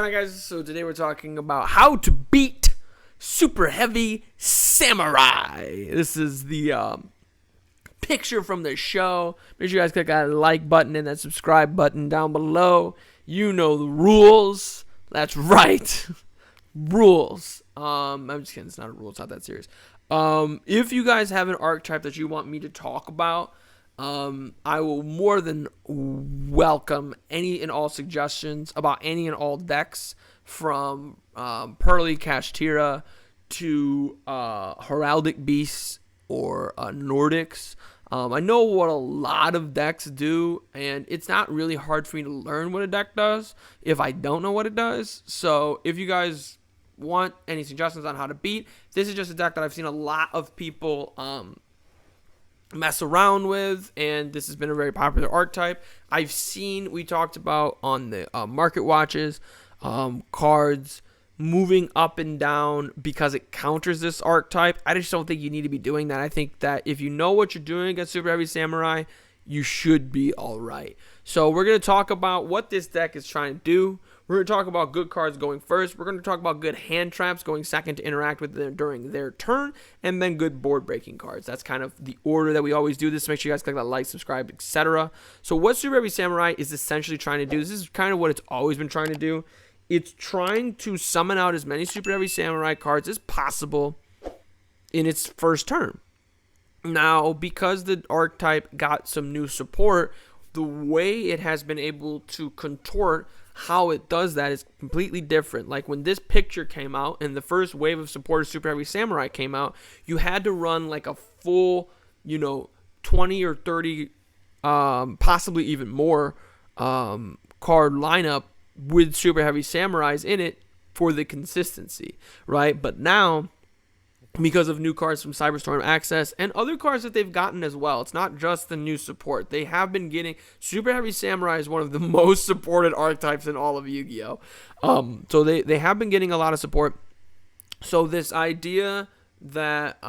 going on, guys? So today we're talking about how to beat SuperHeavy Samurai. This is the picture from the show. Make sure you guys click that like button and that subscribe button down below. You know the rules. That's right. Rules. I'm just kidding. It's not a rule. It's not that serious. If you guys have an archetype that you want me to talk about, I will more than welcome any and all suggestions about any and all decks, from Pearly Kashtira to Heraldic Beasts or Nordics. I know what a lot of decks do, and it's not really hard for me to learn what a deck does if I don't know what it does. So if you guys want any suggestions on how to beat, this is just a deck that I've seen a lot of people mess around with, and this has been a very popular archetype. We talked about on the market watches, cards moving up and down because it counters this archetype. I just don't think you need to be doing that. I think that if you know what you're doing against SuperHeavy Samurai, you should be all right. So we're going to talk about what this deck is trying to do. We're going to talk about good cards going first. We're going to talk about good hand traps going second to interact with them during their turn, and then good board breaking cards. That's kind of the order that we always do this. Make sure you guys click that like, subscribe, etc. So what SuperHeavy Samurai is essentially trying to do, this is kind of what it's always been trying to do. It's trying to summon out as many SuperHeavy Samurai cards as possible in its first turn. Now, because the archetype got some new support, the way it has been able to contort how it does that is completely different. Like when this picture came out and the first wave of support of SuperHeavy Samurai came out, you had to run like a full, 20 or 30, possibly even more card lineup with SuperHeavy Samurais in it for the consistency, right? But now, because of new cards from Cyberstorm Access and other cards that they've gotten as well, it's not just the new support. They have been getting, SuperHeavy Samurai is one of the most supported archetypes in all of Yu-Gi-Oh! So they have been getting a lot of support. So this idea that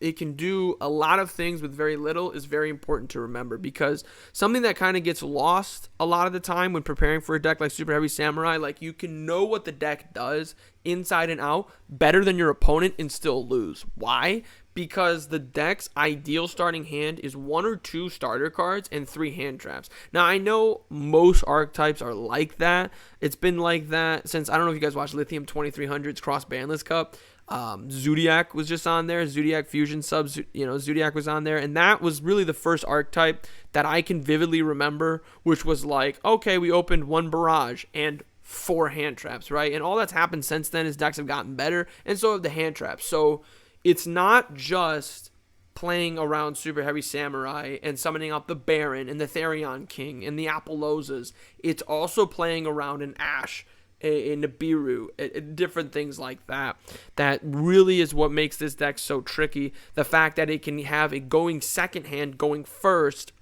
it can do a lot of things with very little is very important to remember, because something that kind of gets lost a lot of the time when preparing for a deck like SuperHeavy Samurai, like you can know what the deck does inside and out better than your opponent and still lose. Why? Because the deck's ideal starting hand is 1 or 2 starter cards and 3 hand traps. Now, I know most archetypes are like that. It's been like that since, I don't know if you guys watched Lithium 2300's Cross Bandless Cup. Zodiac was just on there. Zodiac Fusion subs, Zodiac was on there, and that was really the first archetype that I can vividly remember, which was like, okay, we opened 1 barrage and 4 hand traps, right? And all that's happened since then is decks have gotten better, and so have the hand traps. So it's not just playing around SuperHeavy Samurai and summoning up the Baron and the Therion King and the Appaloozas. It's also playing around an Ash, in Nibiru, different things like that. That really is what makes this deck so tricky. The fact that it can have a going second hand, going first,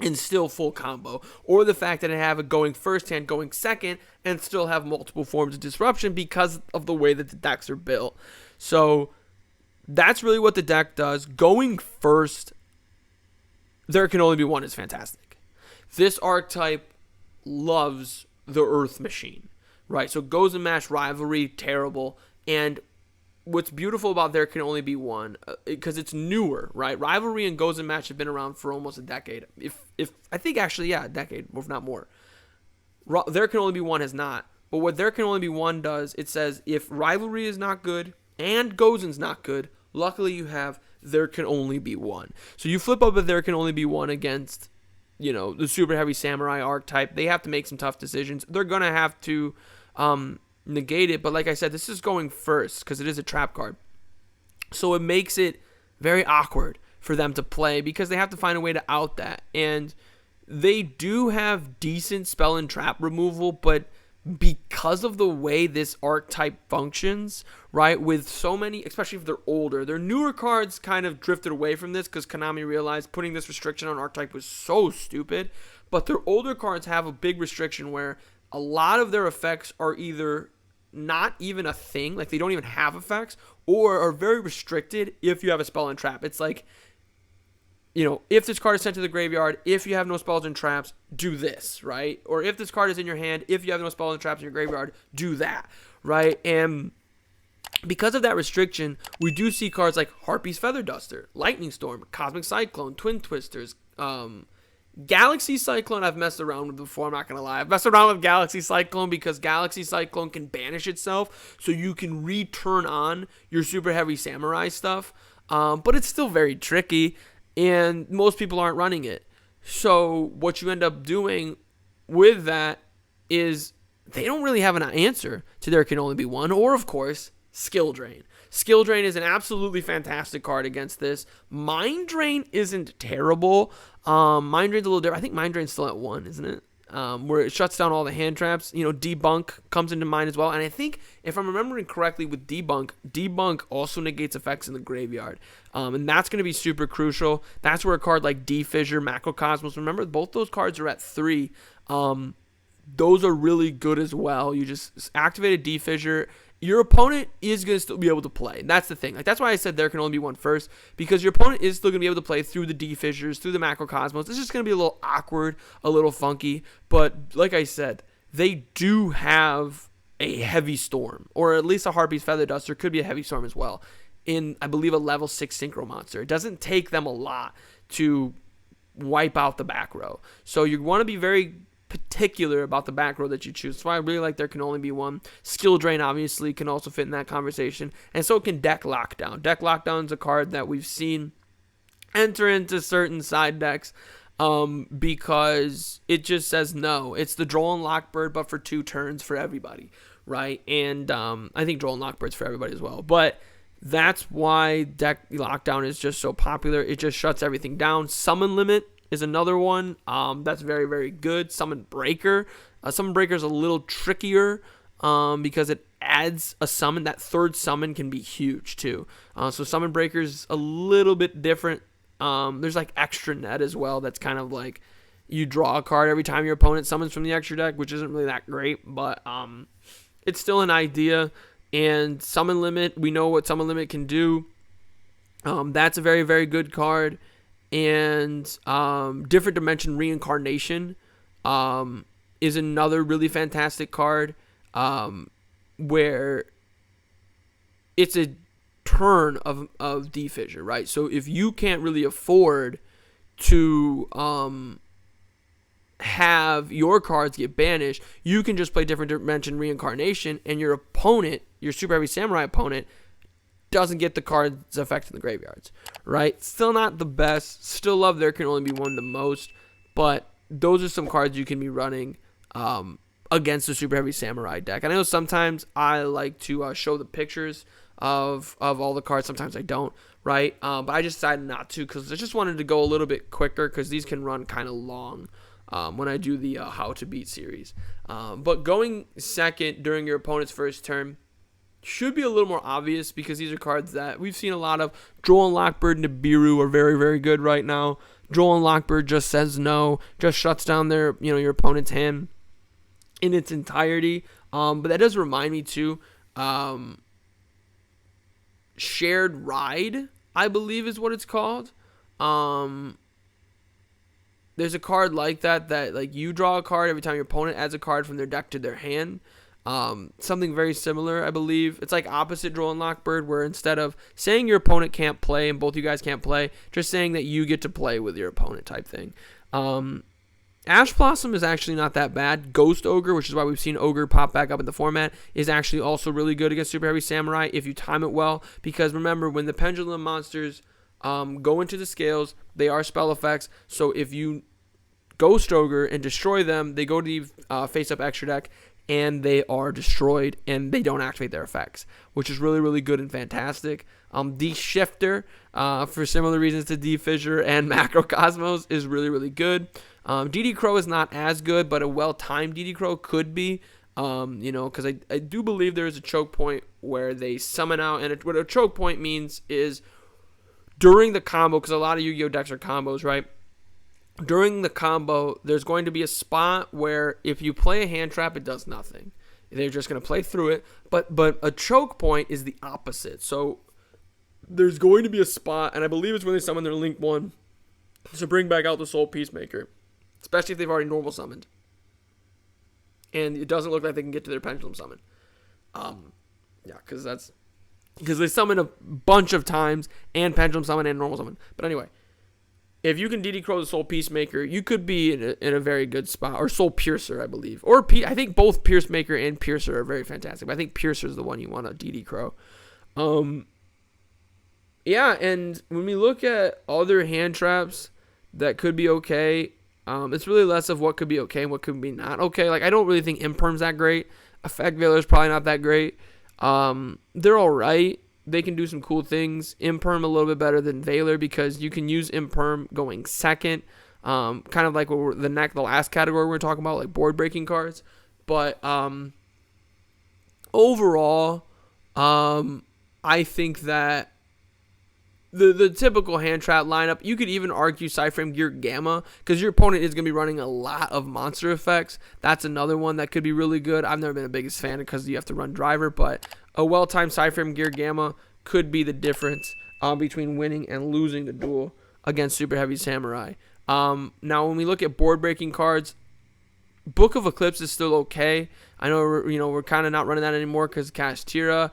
and still full combo. Or the fact that it have a going first hand, going second, and still have multiple forms of disruption because of the way that the decks are built. So that's really what the deck does. Going first, there can only be one, is fantastic. This archetype loves the Earth Machine. Right, so Goes and Mash Rivalry, terrible. And what's beautiful about There Can Only Be One, because it's newer, right? Rivalry and Goes and Mash have been around for almost a decade. If I think actually, yeah, a decade, if not more. There Can Only Be One has not. But what There Can Only Be One does, it says if Rivalry is not good and Gozen's not good, luckily you have There Can Only Be One. So you flip up a There Can Only Be One against, the SuperHeavy Samurai archetype. They have to make some tough decisions. They're going to have to negate it, but like I said, this is going first because it is a trap card, so it makes it very awkward for them to play because they have to find a way to out that. And they do have decent spell and trap removal, but because of the way this archetype functions, right, with so many, especially if they're older, their newer cards kind of drifted away from this because Konami realized putting this restriction on archetype was so stupid. But their older cards have a big restriction where a lot of their effects are either not even a thing, like they don't even have effects, or are very restricted if you have a spell and trap. It's like if this card is sent to the graveyard, if you have no spells and traps, do this, right? Or if this card is in your hand, if you have no spells and traps in your graveyard, do that, right? And because of that restriction, we do see cards like Harpy's Feather Duster, Lightning Storm, Cosmic Cyclone, Twin Twisters, Galaxy Cyclone I've messed around with before, I'm not going to lie. I've messed around with Galaxy Cyclone because Galaxy Cyclone can banish itself, so you can return on your Super Heavy Samurai stuff, but it's still very tricky, and most people aren't running it. So what you end up doing with that is they don't really have an answer to There Can Only Be One, or of course, Skill Drain. Skill Drain is an absolutely fantastic card against this. Mind Drain isn't terrible. Mind Drain's a little different. I think Mind Drain's still at 1, isn't it? Where it shuts down all the hand traps. Debunk comes into mind as well. And I think, if I'm remembering correctly with Debunk also negates effects in the graveyard. And that's going to be super crucial. That's where a card like D-Fissure, Macrocosmos, remember, both those cards are at 3. Those are really good as well. You just activate a D-Fissure. Your opponent is going to still be able to play. And that's the thing. That's why I said There Can Only Be One first, because your opponent is still going to be able to play through the D-Fissures, through the Macrocosmos. It's just going to be a little awkward, a little funky. But like I said, they do have a Heavy Storm, or at least a Harpy's Feather Duster could be a Heavy Storm as well, in, I believe, a level 6 Synchro Monster. It doesn't take them a lot to wipe out the back row. So you want to be very particular about the back row that you choose. That's why I really like There Can Only Be One. Skill Drain obviously can also fit in that conversation, and so can Deck Lockdown. Deck Lockdown is a card that we've seen enter into certain side decks because it just says no. It's the Droll and Lockbird, but for 2 turns for everybody, right? And I think Droll and Lockbird's for everybody as well, but that's why Deck Lockdown is just so popular. It just shuts everything down. Summon Limit is another one that's very, very good. Summon Breaker. Summon Breaker is a little trickier because it adds a summon. That third summon can be huge too. So Summon Breaker is a little bit different. There's like Extra Net as well. That's kind of like you draw a card every time your opponent summons from the extra deck, which isn't really that great, but it's still an idea. And Summon Limit, we know what Summon Limit can do. That's a very, very good card. And Different Dimension Reincarnation is another really fantastic card where it's a turn of D-Fissure, right? So if you can't really afford to have your cards get banished, you can just play Different Dimension Reincarnation, and your opponent, your Super Heavy Samurai opponent, doesn't get the card's effect in the graveyards, right? Still not the best. Still love There Can Only Be One the most, but those are some cards you can be running against the Super Heavy Samurai deck. And I know sometimes I like to show the pictures of all the cards. Sometimes I don't, right? But I just decided not to because I just wanted to go a little bit quicker because these can run kind of long when I do the How to Beat series. But going second during your opponent's first turn should be a little more obvious because these are cards that we've seen a lot of. Droll and Lockbird and Nibiru are very, very good right now. Droll and Lockbird just says no, just shuts down their, your opponent's hand in its entirety. But that does remind me too. Shared Ride, I believe is what it's called. There's a card like that like you draw a card every time your opponent adds a card from their deck to their hand. Something very similar, I believe. It's like opposite Droll and Lockbird, where instead of saying your opponent can't play and both you guys can't play, just saying that you get to play with your opponent type thing. Ash Blossom is actually not that bad. Ghost Ogre, which is why we've seen Ogre pop back up in the format, is actually also really good against Super Heavy Samurai if you time it well. Because remember, when the Pendulum monsters go into the scales, they are spell effects. So if you Ghost Ogre and destroy them, they go to the face-up extra deck, and they are destroyed, and they don't activate their effects, which is really, really good and fantastic. D-Shifter, for similar reasons to D-Fissure and Macrocosmos, is really, really good. DD Crow is not as good, but a well-timed DD Crow could be, because I do believe there is a choke point where they summon out, and what a choke point means is during the combo, because a lot of Yu-Gi-Oh! Decks are combos, right? During the combo, there's going to be a spot where if you play a hand trap, it does nothing. They're just going to play through it. But a choke point is the opposite. So there's going to be a spot, and I believe it's when they summon their Link 1, to bring back out the Soul Peacemaker, especially if they've already normal summoned. And it doesn't look like they can get to their Pendulum Summon. Yeah, because they summon a bunch of times and Pendulum Summon and normal summon. But anyway, if you can DD Crow the Soul Peacemaker, you could be in a very good spot. Or Soul Piercer, I believe. Or I think both Peacemaker and Piercer are very fantastic. But I think Piercer is the one you want to DD Crow. Yeah, and when we look at other hand traps that could be okay, it's really less of what could be okay and what could be not okay. Like, I don't really think Imperm's that great. Effect Veiler's probably not that great. They're all right. They can do some cool things. Imperm a little bit better than Veiler because you can use Imperm going second, kind of like the last category we're talking about, like board breaking cards. But overall, I think that the typical hand trap lineup, you could even argue Cyframe Gear Gamma because your opponent is going to be running a lot of monster effects. That's another one that could be really good. I've never been the biggest fan because you have to run driver, but a well-timed Cyframe Gear Gamma could be the difference between winning and losing the duel against Super Heavy Samurai. Now, when we look at board breaking cards, Book of Eclipse is still okay. I know we're kind of not running that anymore because Kashtira.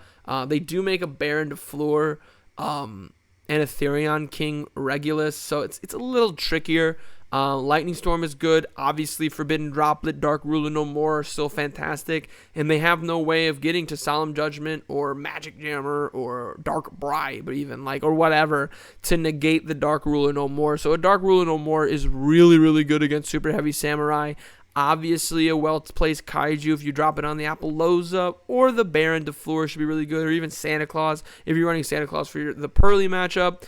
They do make a Baron de Fleur and Ethereon King Regulus, so it's a little trickier. Lightning Storm is good. Obviously, Forbidden Droplet, Dark Ruler No More are still fantastic, and they have no way of getting to Solemn Judgment or Magic Jammer or Dark Bribe, or whatever to negate the Dark Ruler No More. So a Dark Ruler No More is really, really good against Super Heavy Samurai. Obviously, a well-placed Kaiju if you drop it on the Appaloosa, or the Baron de Fleur should be really good, or even Santa Claus if you're running Santa Claus for the Pearly matchup.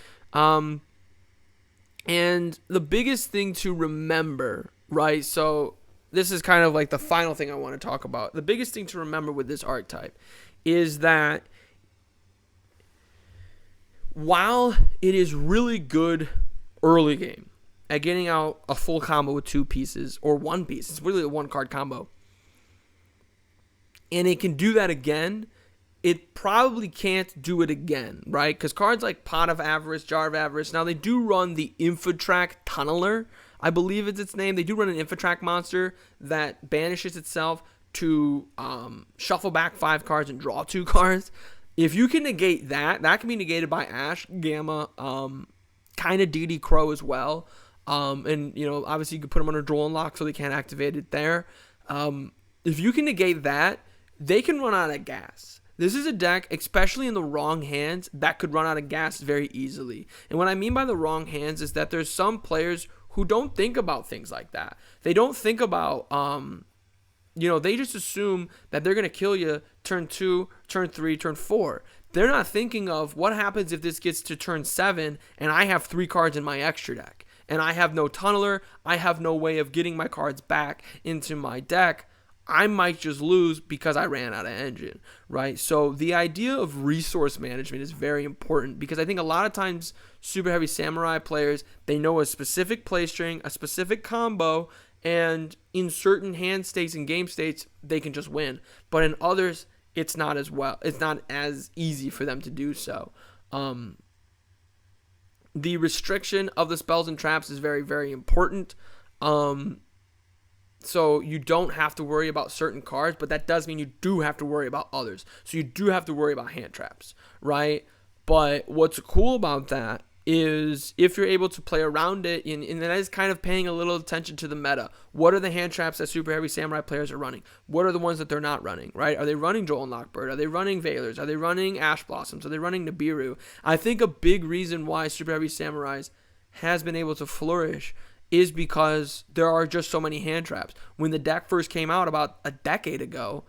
And the biggest thing to remember, right, so this is kind of like the final thing I want to talk about. The biggest thing to remember with this archetype is that while it is really good early game at getting out a full combo with 2 pieces or 1 piece, it's really a 1-card combo, and it can do that again, it probably can't do it again, right? Because cards like Pot of Avarice, Jar of Avarice, now they do run the Infotrack Tunneler, I believe is its name. They do run an Infotrack monster that banishes itself to shuffle back 5 cards and draw 2 cards. If you can negate that, that can be negated by Ash, Gamma, kind of DD Crow as well. And, obviously you could put them under Droll and Lock so they can't activate it there. If you can negate that, they can run out of gas. This is a deck, especially in the wrong hands, that could run out of gas very easily. And what I mean by the wrong hands is that there's some players who don't think about things like that. They don't think about, they just assume that they're going to kill you turn 2, turn 3, turn 4. They're not thinking of what happens if this gets to turn 7 and I have 3 cards in my extra deck. And I have no tunneler, I have no way of getting my cards back into my deck. I might just lose because I ran out of engine, right? So the idea of resource management is very important because I think a lot of times Super Heavy Samurai players, they know a specific play string, a specific combo, and in certain hand states and game states, they can just win. But in others, it's not as easy for them to do so. The restriction of the spells and traps is very, very important. So you don't have to worry about certain cards, but that does mean you do have to worry about others. So you do have to worry about hand traps, right? But what's cool about that is if you're able to play around it, and that is kind of paying a little attention to the meta. What are the hand traps that Super Heavy Samurai players are running? What are the ones that they're not running, right? Are they running Joel and Lockbird? Are they running Veilers? Are they running Ash Blossoms? Are they running Nibiru? I think a big reason why Super Heavy Samurais has been able to flourish is because there are just so many hand traps. When the deck first came out about a decade ago,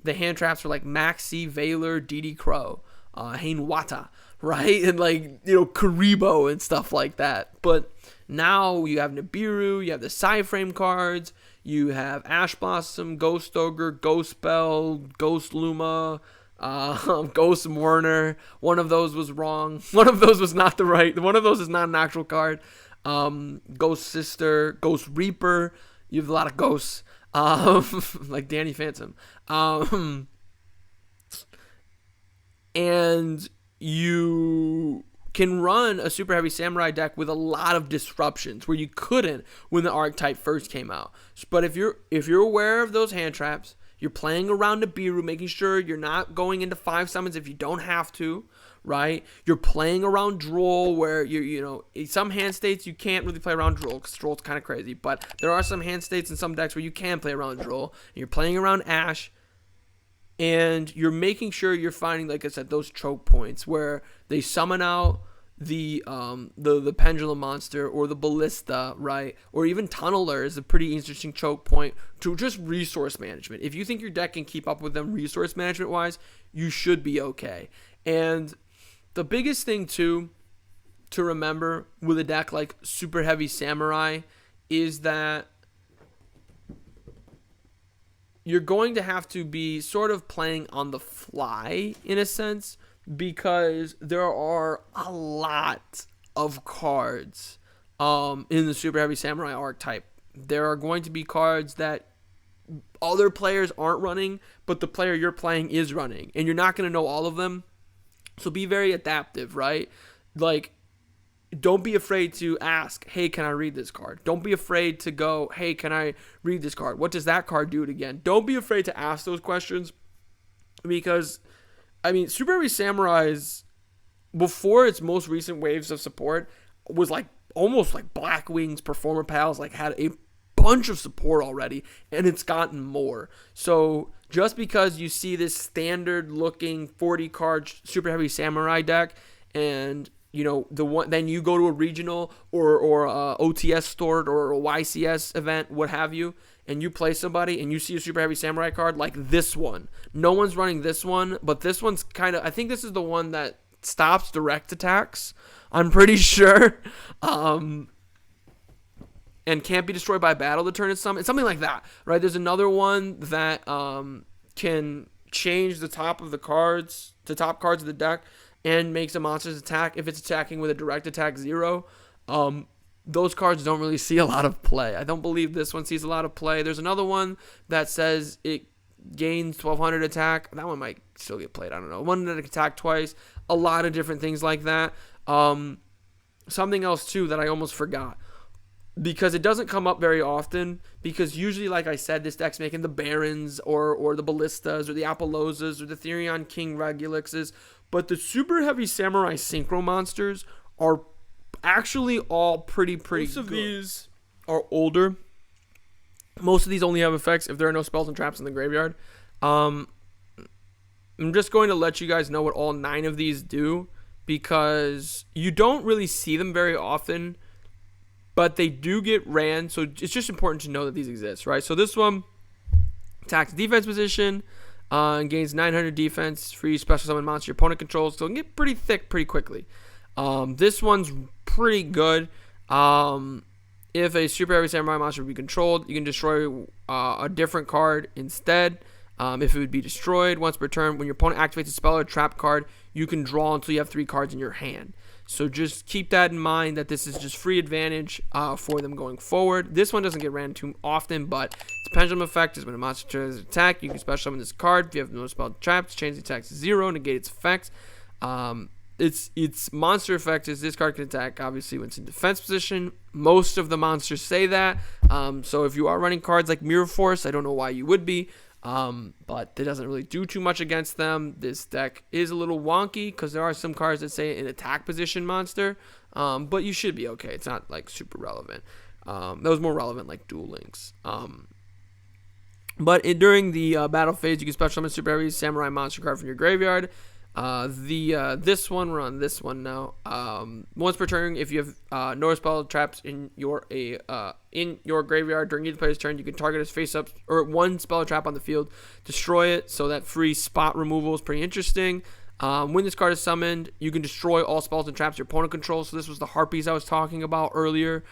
the hand traps were like Maxi, Veiler, DD Crow, Hainwata, right? And Karibo and stuff like that. But now you have Nibiru, you have the Psyframe cards, you have Ash Blossom, Ghost Ogre, Ghost Spell, Ghost Luma, Ghost Warner. One of those was wrong. One of those was not one of those is not an actual card. Ghost Sister, Ghost Reaper. You have a lot of ghosts, like Danny Phantom. And you can run a Super Heavy Samurai deck with a lot of disruptions where you couldn't when the archetype first came out. But if you're aware of those hand traps, you're playing around the Biru, making sure you're not going into 5 summons if you don't have to, right? You're playing around Droll where some hand states you can't really play around Droll because Droll's kind of crazy, but there are some hand states in some decks where you can play around Droll. And you're playing around Ash, and you're making sure you're finding, like I said, those choke points where they summon out the pendulum monster or the ballista, right? Or even tunneler is a pretty interesting choke point to just resource management. If you think your deck can keep up with them resource management wise, you should be okay. And the biggest thing too to remember with a deck like Super Heavy Samurai is that you're going to have to be sort of playing on the fly in a sense, because there are a lot of cards in the Super Heavy Samurai archetype. There are going to be cards that other players aren't running, but the player you're playing is running, and you're not going to know all of them. So be very adaptive, right? Like, don't be afraid to ask, hey, can I read this card? Don't be afraid to go, hey, can I read this card? What does that card do again? Don't be afraid to ask those questions, because, I mean, Super Heavy Samurai's, before its most recent waves of support, was like almost like Blackwing's Performer Pals, like had a bunch of support already, and it's gotten more. So just because you see this standard looking 40 card Super Heavy Samurai deck, and then you go to a regional or a OTS stored or a YCS event, what have you, and you play somebody and you see a Super Heavy Samurai card like this one. No one's running this one, but this one's I think this is the one that stops direct attacks, I'm pretty sure. And can't be destroyed by battle to turn into something like that, right? There's another one that can change the top cards of the deck and makes a monster's attack if it's attacking with a direct attack 0. Those cards don't really see a lot of play. I don't believe this one sees a lot of play. There's another one that says it gains 1200 attack. That one might still get played. I don't know. One that can attack twice. A lot of different things like that. Something else too that I almost forgot, because it doesn't come up very often, because usually, like I said, this deck's making the Barons or the Ballistas or the Apollouzas or the Therion King Reguluxes, but the Super Heavy Samurai Synchro monsters are actually all pretty Most good. Of these are older. Most of these only have effects if there are no spells and traps in the graveyard. I'm just going to let you guys know what all 9 of these do, because you don't really see them very often, but they do get ran, so it's just important to know that these exist, right? So this one attacks defense position and gains 900 defense, free special summon monster your opponent controls, so it can get pretty thick pretty quickly. This one's pretty good. If a Super Heavy Samurai monster would be controlled, you can destroy a different card instead. If it would be destroyed once per turn, when your opponent activates a spell or trap card, you can draw until you have 3 cards in your hand. So just keep that in mind, that this is just free advantage for them going forward. This one doesn't get ran too often, but its pendulum effect is when a monster tries to attack, you can special summon this card. If you have no spell traps, change the attack to 0, negate its effects. Its monster effect is this card can attack, obviously, when it's in defense position. Most of the monsters say that. So if you are running cards like Mirror Force, I don't know why you would be. But it doesn't really do too much against them. This deck is a little wonky because there are some cards that say an attack position monster, but you should be okay. It's not like super relevant. That was more relevant like Duel Links. But during the battle phase, you can special summon Super Heavy Samurai monster card from your graveyard. This one, we're on this one now. Once per turn, if you have no spell traps in your graveyard during each player's turn, you can target his face up or one spell trap on the field, destroy it. So that free spot removal is pretty interesting. When this card is summoned, you can destroy all spells and traps your opponent controls. So this was the Harpies I was talking about earlier.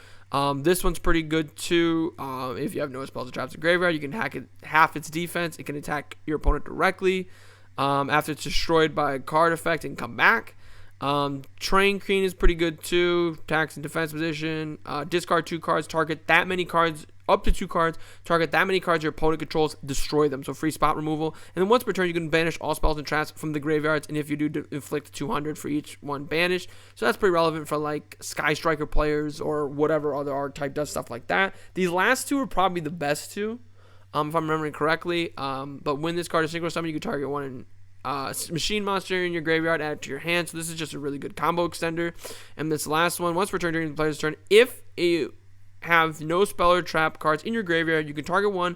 This one's pretty good too. If you have no spells and traps in graveyard, you can hack it half its defense. It can attack your opponent directly. After it's destroyed by a card effect and come back. Train Queen is pretty good too. Attacks and defense position. Discard 2 cards. Target that many cards. Up to 2 cards. Target that many cards your opponent controls. Destroy them. So free spot removal. And then once per turn, you can banish all spells and traps from the graveyards. And if you do, inflict 200 for each one banished. So that's pretty relevant for like Sky Striker players or whatever other archetype does stuff like that. These last 2 are probably the best 2, if I'm remembering correctly. But when this card is synchro summon, you can target one machine monster in your graveyard, add it to your hand. So this is just a really good combo extender. And this last one, once per turn during the player's turn, if you have no spell or trap cards in your graveyard, you can target one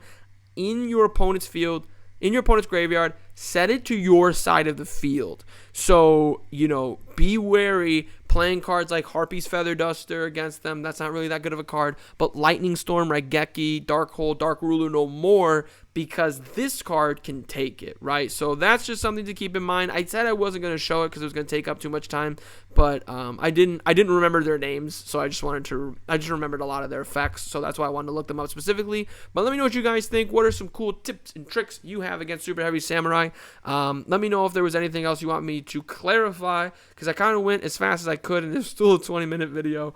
in your opponent's field, in your opponent's graveyard, set it to your side of the field. So, be wary playing cards like Harpy's Feather Duster against them. That's not really that good of a card. But Lightning Storm, Raigeki, Darkhold, Dark Ruler no more, because this card can take it, right? So that's just something to keep in mind. I said I wasn't going to show it because it was going to take up too much time, but I didn't remember their names, so I just remembered a lot of their effects, so that's why I wanted to look them up specifically. But let me know what you guys think. What are some cool tips and tricks you have against Super Heavy Samurai? Let me know if there was anything else you want me to clarify, because I kind of went as fast as I could, and it's still a 20-minute video.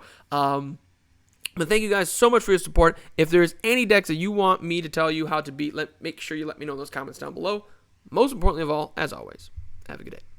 But thank you guys so much for your support. If there's any decks that you want me to tell you how to beat, make sure you let me know in those comments down below. Most importantly of all, as always, have a good day.